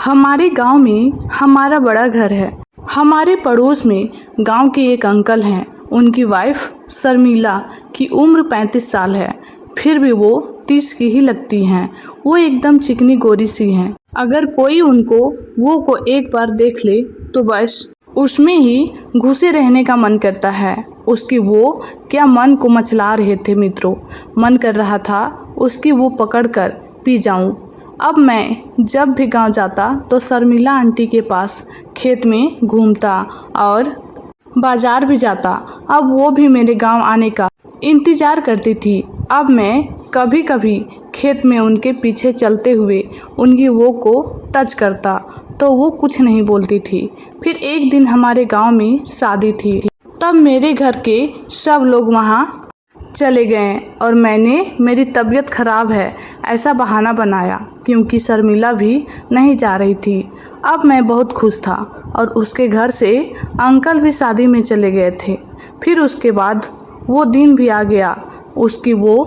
हमारे गांव में हमारा बड़ा घर है। हमारे पड़ोस में गांव के एक अंकल हैं। उनकी वाइफ शर्मिला की उम्र 35 साल है, फिर भी वो 30 की ही लगती हैं। वो एकदम चिकनी गोरी सी हैं। अगर कोई वो को एक बार देख ले तो बस उसमें ही घुसे रहने का मन करता है। उसकी वो क्या मन को मचला रहे थे मित्रों। मन कर रहा था उसकी वो पकड़ कर पी जाऊं। अब मैं जब भी गांव जाता तो शर्मिला आंटी के पास खेत में घूमता और बाजार भी जाता। अब वो भी मेरे गांव आने का इंतज़ार करती थी। अब मैं कभी कभी खेत में उनके पीछे चलते हुए उनकी वो को टच करता तो वो कुछ नहीं बोलती थी। फिर एक दिन हमारे गांव में शादी थी, तब मेरे घर के सब लोग वहाँ चले गए और मैंने मेरी तबीयत ख़राब है ऐसा बहाना बनाया, क्योंकि शर्मिला भी नहीं जा रही थी। अब मैं बहुत खुश था और उसके घर से अंकल भी शादी में चले गए थे। फिर उसके बाद वो दिन भी आ गया। उसकी वो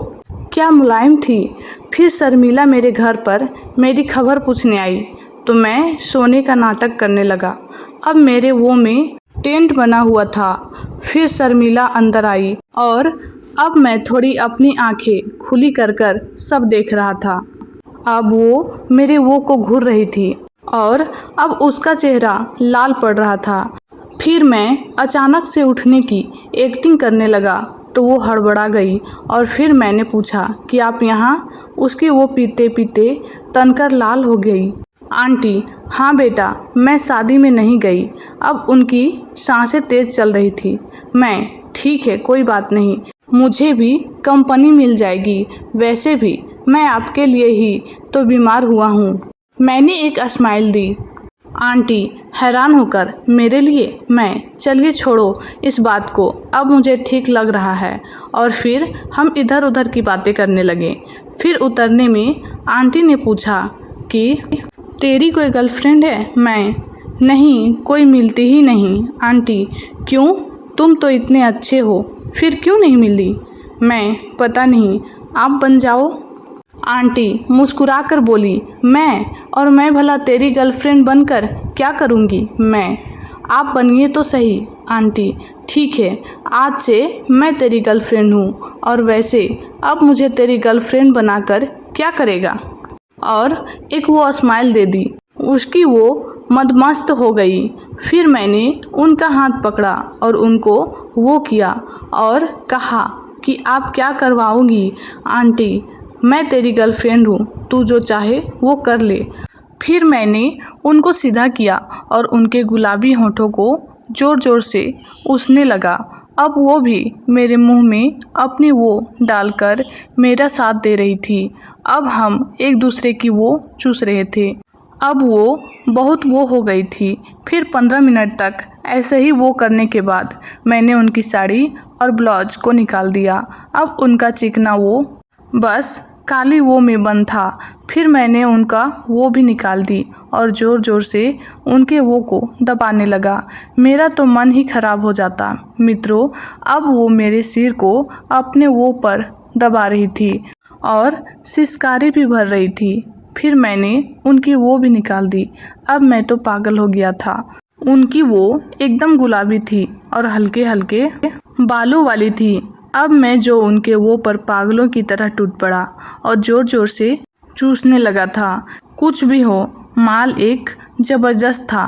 क्या मुलायम थी। फिर शर्मिला मेरे घर पर मेरी खबर पूछने आई तो मैं सोने का नाटक करने लगा। अब मेरे वो में टेंट बना हुआ था। फिर शर्मिला अंदर आई और अब मैं थोड़ी अपनी आंखें खुली कर सब देख रहा था। अब वो मेरे वो को घूर रही थी और अब उसका चेहरा लाल पड़ रहा था। फिर मैं अचानक से उठने की एक्टिंग करने लगा तो वो हड़बड़ा गई और फिर मैंने पूछा कि आप यहाँ। उसकी वो पीते पीते तनकर लाल हो गई। आंटी, हाँ बेटा, मैं शादी में नहीं गई। अब उनकी सांसें तेज चल रही थी। मैं, ठीक है, कोई बात नहीं, मुझे भी कंपनी मिल जाएगी। वैसे भी मैं आपके लिए ही तो बीमार हुआ हूँ। मैंने एक स्माइल दी। आंटी हैरान होकर मेरे लिए, मैं, चलिए छोड़ो इस बात को, अब मुझे ठीक लग रहा है। और फिर हम इधर उधर की बातें करने लगे। फिर उतरने में आंटी ने पूछा कि तेरी कोई गर्लफ्रेंड है? मैं, नहीं, कोई मिलती ही नहीं। आंटी, क्यों? तुम तो इतने अच्छे हो, फिर क्यों नहीं मिली? मैं, पता नहीं, आप बन जाओ। आंटी मुस्कुराकर बोली, मैं भला तेरी गर्लफ्रेंड बनकर क्या करूँगी? मैं, आप बनिए तो सही। आंटी, ठीक है, आज से मैं तेरी गर्लफ्रेंड हूँ। और वैसे अब मुझे तेरी गर्लफ्रेंड बनाकर क्या करेगा? और एक वो स्माइल दे दी। उसकी वो मदमस्त हो गई। फिर मैंने उनका हाथ पकड़ा और उनको वो किया और कहा कि आप क्या करवाओगी? आंटी, मैं तेरी गर्लफ्रेंड हूँ, तू जो चाहे वो कर ले। फिर मैंने उनको सीधा किया और उनके गुलाबी होठों को ज़ोर ज़ोर से उसने लगा। अब वो भी मेरे मुंह में अपनी वो डालकर मेरा साथ दे रही थी। अब हम एक दूसरे की वो चूस रहे थे। अब वो बहुत वो हो गई थी। फिर 15 मिनट तक ऐसे ही वो करने के बाद मैंने उनकी साड़ी और ब्लाउज को निकाल दिया। अब उनका चिकना वो बस काली वो में बंद था। फिर मैंने उनका वो भी निकाल दी और ज़ोर ज़ोर से उनके वो को दबाने लगा। मेरा तो मन ही खराब हो जाता मित्रों। अब वो मेरे सिर को अपने वो पर दबा रही थी और सिसकारी भी भर रही थी। फिर मैंने उनकी वो भी निकाल दी। अब मैं तो पागल हो गया था। उनकी वो एकदम गुलाबी थी और हल्के हल्के बालों वाली थी। अब मैं जो उनके वो पर पागलों की तरह टूट पड़ा और ज़ोर ज़ोर से चूसने लगा था। कुछ भी हो, माल एक ज़बरदस्त था।